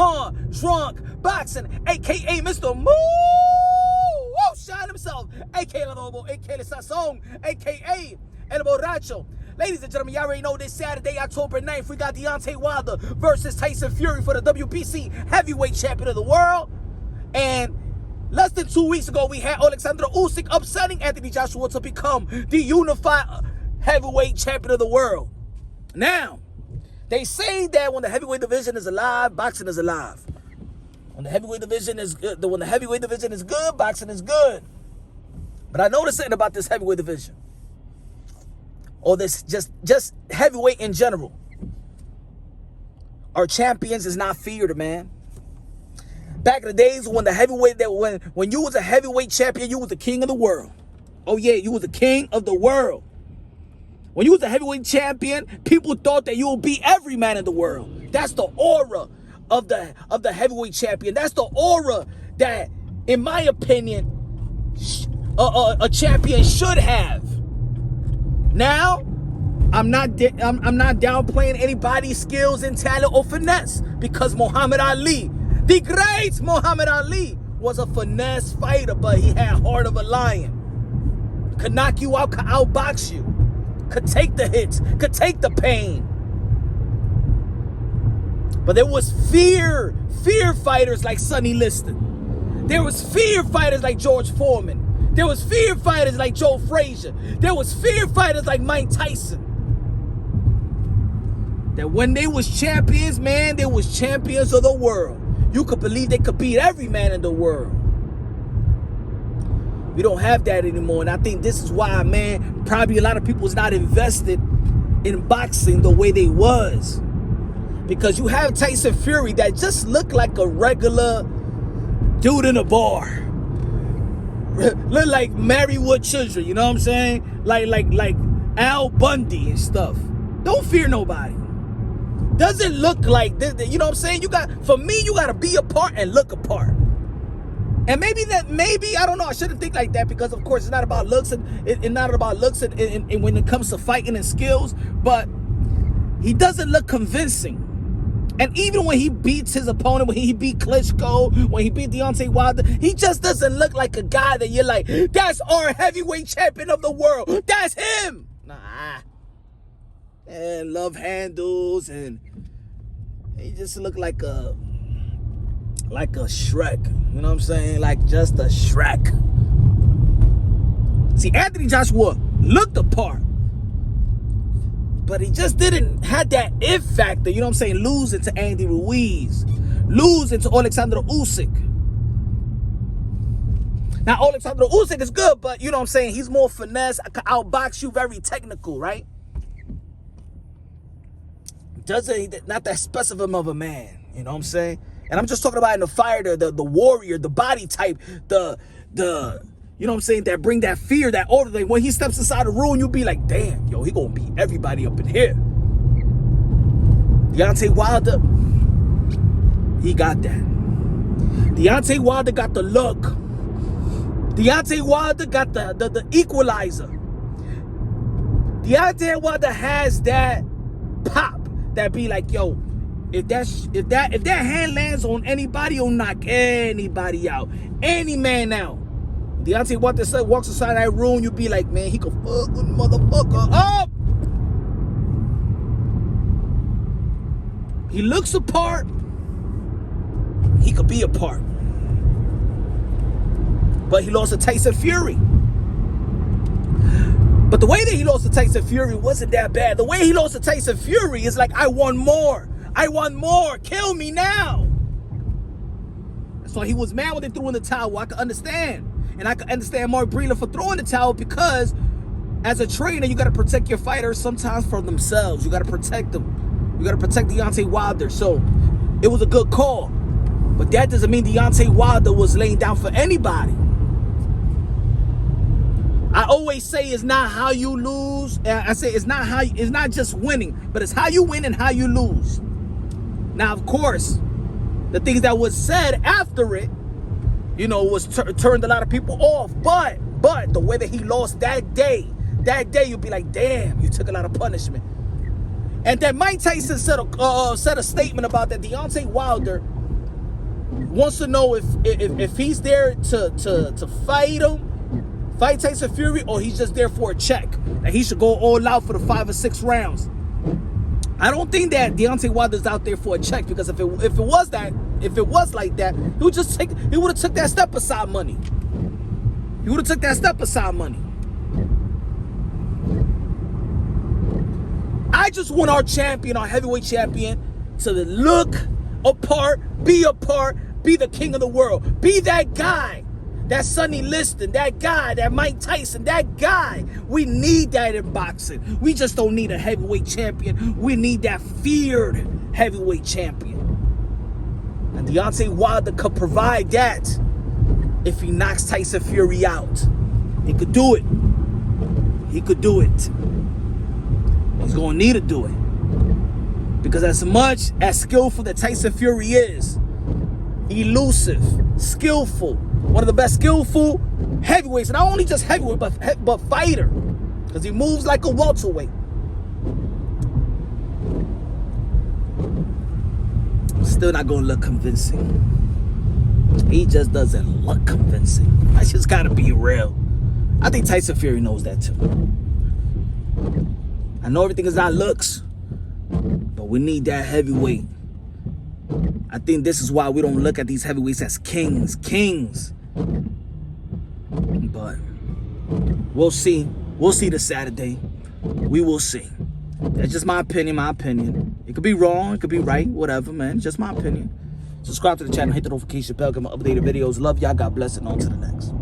Pawn Drunk Boxing, a.k.a. Mr. Moo Shine himself, a.k.a. El Lobo, a.k.a. El Sazón, a.k.a. El Borracho. Ladies and gentlemen, y'all already know this Saturday, October 9th, we got Deontay Wilder versus Tyson Fury for the WBC Heavyweight Champion of the World. And less than 2 weeks ago, we had Alexander Usyk upsetting Anthony Joshua to become the unified heavyweight champion of the world. Now, they say that when the heavyweight division is alive, boxing is alive. When the heavyweight division is good, when the heavyweight division is good, boxing is good. But I noticed something about this heavyweight division, or this just heavyweight in general. Our champions is not feared, man. Back in the days when the heavyweight, when you was a heavyweight champion, you was the king of the world. Oh yeah, you was the king of the world. When you was a heavyweight champion, people thought that you would beat every man in the world. That's the aura of the heavyweight champion. That's the aura that, in my opinion, a champion should have. Now, I'm not downplaying anybody's skills and talent or finesse, because Muhammad Ali, the great Muhammad Ali, was a finesse fighter, but he had heart of a lion. Could knock you out, could outbox you, could take the hits, could take the pain. But there was fear fighters like Sonny Liston. There was fear fighters like George Foreman. There was fear fighters like Joe Frazier. There was fear fighters like Mike Tyson. That when they was champions, man, they was champions of the world. You could believe they could beat every man in the world. We don't have that anymore. And I think this is why, man, probably a lot of people is not invested in boxing the way they was. Because you have Tyson Fury that just looked like a regular dude in a bar. Look like Marrywood Children, you know what I'm saying? Like Al Bundy and stuff. Don't fear nobody. Doesn't look like this, you know what I'm saying? For me, you gotta be apart and look apart. And maybe I don't know, I shouldn't think like that, because of course it's not about looks and when it comes to fighting and skills, but he doesn't look convincing. And even when he beats his opponent, when he beat Klitschko, when he beat Deontay Wilder, he just doesn't look like a guy that you're like, that's our heavyweight champion of the world. That's him. Nah. And love handles, and he just looked like a Shrek. You know what I'm saying? Like just a Shrek. See, Anthony Joshua looked the part, but he just didn't have that if factor, you know what I'm saying? Losing to Andy Ruiz, losing to Alexander Usyk. Now, Alexander Usyk is good, but you know what I'm saying? He's more finesse, could outbox you, very technical, right? Not that specimen of a man, you know what I'm saying? And I'm just talking about in the fighter, the warrior, the body type, the you know what I'm saying, that bring that fear, that order. Like when he steps inside the room, you'll be like, damn, yo, he gonna beat everybody up in here. Deontay Wilder, he got that. Deontay Wilder got the look. Deontay Wilder got the equalizer. Deontay Wilder has that pop that be like, yo, if that hand lands on anybody, it'll knock anybody out, any man out. Deontay Wilder walks inside that room, you be like, man, he could fuck a motherfucker up. He looks apart. He could be apart. But he lost to Tyson Fury. But the way that he lost to Tyson Fury wasn't that bad. The way he lost to Tyson Fury is like, I want more. I want more. Kill me now. So he was mad when they threw in the towel. I can understand. And I can understand Mark Breland for throwing the towel, because as a trainer, you got to protect your fighters sometimes from themselves. You got to protect them. You got to protect Deontay Wilder. So it was a good call. But that doesn't mean Deontay Wilder was laying down for anybody. I always say it's not how you lose. I say it's not just winning, but it's how you win and how you lose. Now, of course, the things that was said after it, you know, was turned a lot of people off. But the way that he lost that day, you'll be like, damn, you took a lot of punishment. And then Mike Tyson said a statement about that Deontay Wilder wants to know if he's there to fight Tyson Fury, or he's just there for a check. That he should go all out for the 5 or 6 rounds. I don't think that Deontay Wilder's out there for a check, because if it was like that, he would have took that step aside money. He would have took that step aside money. I just want our champion, our heavyweight champion, to look apart, be the king of the world, be that guy, that Sonny Liston, that guy, that Mike Tyson, that guy. We need that in boxing. We just don't need a heavyweight champion. We need that feared heavyweight champion. And Deontay Wilder could provide that if he knocks Tyson Fury out. He could do it. He could do it. He's going to need to do it. Because as much as skillful that Tyson Fury is, elusive, skillful, one of the best skillful heavyweights, not only just heavyweight, but fighter, because he moves like a welterweight. Still not going to look convincing. He just doesn't look convincing. I just got to be real. I think Tyson Fury knows that too. I know everything is not looks, but we need that heavyweight. I think this is why we don't look at these heavyweights as kings. But we'll see. We'll see this Saturday. We will see. That's just my opinion. It could be wrong, it could be right, whatever, man. It's just my opinion. Subscribe to the channel, hit the notification bell, get my updated videos. Love y'all. God bless, and on to the next.